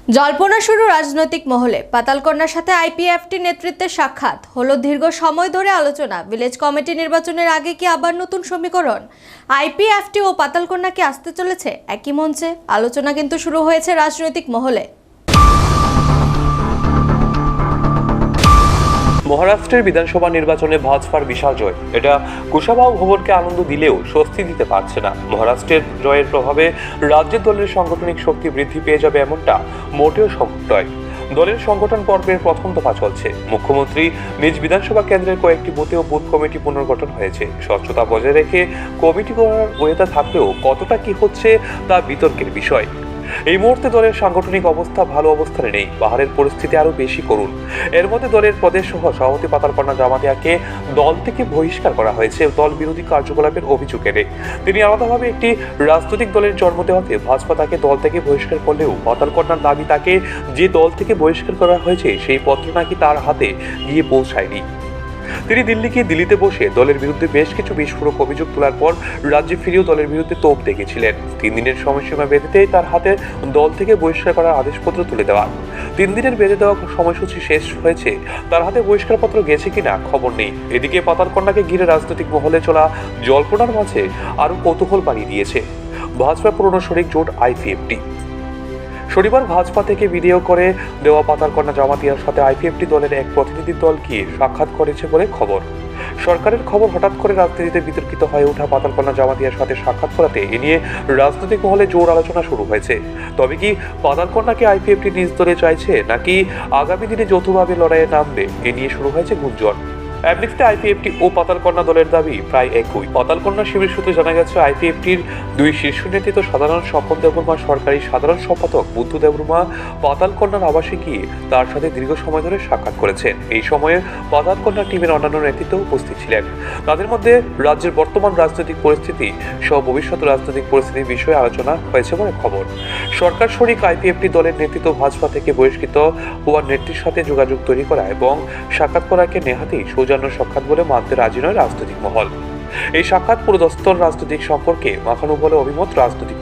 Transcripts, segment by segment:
জল্পনা শুরু রাজনৈতিক মহলে। পাতালকন্যার সাথে আইপিএফটি নেতৃত্বের সাক্ষাৎ হলো। দীর্ঘ সময় ধরে আলোচনা। ভিলেজ কমিটি নির্বাচনের আগে কি আবার নতুন সমীকরণ? আইপিএফটি ও পাতালকন্যা কি আসতে চলেছে একই মঞ্চে? আলোচনা কিন্তু শুরু হয়েছে রাজনৈতিক মহলে। মহারাষ্ট্রের বিধানসভা নির্বাচনে ভাজপার বিশাল জয়। এটা কুশাভাও ভবনকে আনন্দ দিলেও স্বস্তি দিতে পারছে না। মহারাষ্ট্রের জয়ের প্রভাবে রাজ্যের দলের সাংগঠনিক শক্তি বৃদ্ধি পেয়ে যাবে এমনটা মোটেও সম্ভব নয়। দলের সংগঠন পর্বের প্রথম দফা চলছে। মুখ্যমন্ত্রী নিজ বিধানসভা কেন্দ্রের কয়েকটি বুথে ও বুথ কমিটি পুনর্গঠন হয়েছে। স্বচ্ছতা বজায় রেখে কমিটি করার ওয়েদা থাকলেও কতটা কি হচ্ছে তা বিতর্কের বিষয়। এই মুহূর্তে দলের সাংগঠনিক অবস্থা ভালো অবস্থানে নেই। পাহাড়ের পরিস্থিতি আরো বেশি করুন। এর মধ্যে দলের প্রদেশ সহ সভাপতি পাতালকন্যা জামাতিয়াকে দল থেকে বহিষ্কার করা হয়েছে দল বিরোধী কার্যকলাপের অভিযোগ এনে। তিনি আলাদাভাবে একটি রাজনৈতিক দলের জন্ম দেওয়াতে ভাজপা তাকে দল থেকে বহিষ্কার করলেও পাতালকন্যার দাবি তাকে যে দল থেকে বহিষ্কার করা হয়েছে সেই পত্র নাকি তার হাতে গিয়ে পৌঁছায়নি। তিনি দিল্লিতে বসে দলের বিরুদ্ধে বেশ কিছু বিস্ফোরক অভিযোগ তোলার পর রাজ্যে ফিরেও দলের বিরুদ্ধে তোপ দেখেছিলেন। 3 দিনের সময়সীমা বেঁধেতেই তার হাতে দল থেকে বহিষ্কার করার আদেশপত্র তুলে দেওয়া। 3 দিনের বেঁধে দেওয়া সময়সূচি শেষ হয়েছে, তার হাতে বহিষ্কারপত্র গেছে কিনা খবর নেই। এদিকে পাতালকন্যাকে ঘিরে রাজনৈতিক মহলে চলা জল্পনার মাঝে আরো কৌতূহল বাড়িয়ে দিয়েছে ভাজপা পুরনো শরিক জোট আইপিএফটি। শনিবার ভাজপা থেকে ভিডিও করে দেওয়া পাতালকন্যা জামাতিয়ার সাথে আইপিএফটি দলের এক প্রতিনিধি দল গিয়ে সাক্ষাৎ করেছে বলে খবর। সরকারের খবর হঠাৎ করে রাজনীতিতে বিতর্কিত হয়ে ওঠা পাতালকন্যা জামাতিয়ার সাথে সাক্ষাৎ করাতে এ নিয়ে রাজনৈতিক মহলে জোর আলোচনা শুরু হয়েছে। তবে কি পাতালকন্যাকে আইপিএফটি নিজ দলে চাইছে নাকি আগামী দিনে যৌথভাবে লড়াইয়ে নামবে, এ নিয়ে শুরু হয়েছে গুঞ্জন। এমনিতে আইপিএফটি ও পাতালকন্যা দলের দাবি প্রায় একই। পাতালকন্যা শিবির সূত্রে জানা গেছে আইপিএফটির 2 শীর্ষ নেতৃত্ব সাধারণ স্বপন দেববর্মা, সরকারি সাধারণ সম্পাদক বুদ্ধ দেববর্মা পাতালকন্যার আবাসে গিয়ে তার সাথে দীর্ঘ সময় ধরে সাক্ষাৎ করেছেন। এই সময়ে পাতালকন্যা টিমের অন্যান্য নেতৃত্ব উপস্থিত ছিলেন। তাদের মধ্যে রাজ্যের বর্তমান রাজনৈতিক পরিস্থিতি সহ ভবিষ্যৎ রাজনৈতিক পরিস্থিতির বিষয়ে আলোচনা হয়েছে বলে খবর। সরকার শরিক আইপিএফটি দলের নেতৃত্ব ভাজপা থেকে বহিষ্কৃত হওয়ার নেত্রীর সাথে যোগাযোগ তৈরি করা এবং সাক্ষাৎ করাকে নেহাতেই সাক্ষাৎ বলে মানতে রাজি নয় রাজনৈতিক মহল। এই সাক্ষাৎ পুরোদস্তর রাজনৈতিক সম্পর্কে মাখানো বলে অভিমত রাজনৈতিক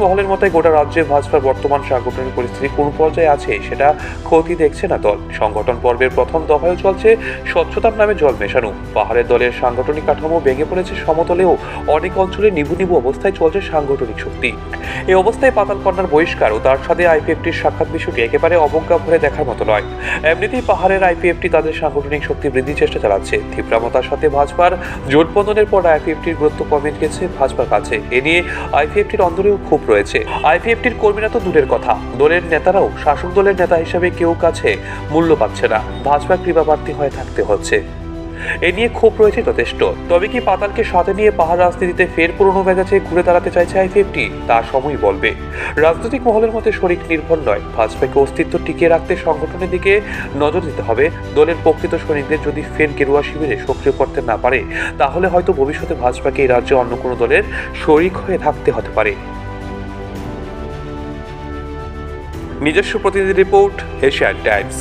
মহলের মতে গোটা রাজ্যে ভাজপার বর্তমান সাংগঠনিক পরিস্থিতি কোন পর্যায়ে আছে সেটা ক্ষতি দেখছে না দল। সংগঠন পর্বের প্রথম দফায়ও চলছে স্বচ্ছতার নামে জল মেশানো। পাহাড়ের দলের সাংগঠনিক কাঠামো ভেঙে পড়েছে, সমতলেও অনেক অঞ্চলে নিভু অবস্থায় চলছে সাংগঠনিক শক্তি। এই অবস্থায় পাতালকন্যার বহিষ্কার ও তার সাথে আইপিএফটির সাক্ষাৎ বিষয়টি একেবারে অবজ্ঞা ভরে দেখার মতো নয়। এমনিতেই পাহাড়ের আইপিএফটি তাদের সাংগঠনিক শক্তি বৃদ্ধির চেষ্টা চালাচ্ছে। তীব্রতার সাথে ভাজপার জোটবন্ধনের পর আইপিএফটির গুরুত্ব কমে গেছে ভাজপার কাছে। এ নিয়ে আইপিএফটির অন্তরেও ক্ষোভ রয়েছে। আইপিএফটির কর্মীরা তো দূরের কথা, দলের নেতারাও শাসক দলের নেতা হিসেবে কেউ কাছে মূল্য পাচ্ছে না। ভাজপা কৃপাপ্রার্থী হয়ে থাকতে হচ্ছে। এ নিয়ে ক্ষোভ রয়েছে যথেষ্ট। তবে কি পাতালকে সাথে নিয়ে পাহাড় রাজনীতিতে ফের পুরনো মেজাজে ঘুরে দাঁড়াতে চাইছে আইপিএফটি, তা সময় বলবে। রাজনৈতিক মহলের মতে শরিক নির্ভর নয়, ভাজপাকে অস্তিত্ব টিকিয়ে রাখতে সংগঠনের দিকে নজর দিতে হবে। দলের প্রকৃত সৈনিকদের যদি ফের গেরুয়া শিবিরে সক্রিয় করতে না পারে, তাহলে হয়তো ভবিষ্যতে ভাজপাকে এই রাজ্যে অন্য কোনো দলের শরিক হয়ে থাকতে হতে পারে। নিজস্ব প্রতিনিধি রিপোর্ট, এশিয়ান টাইমস।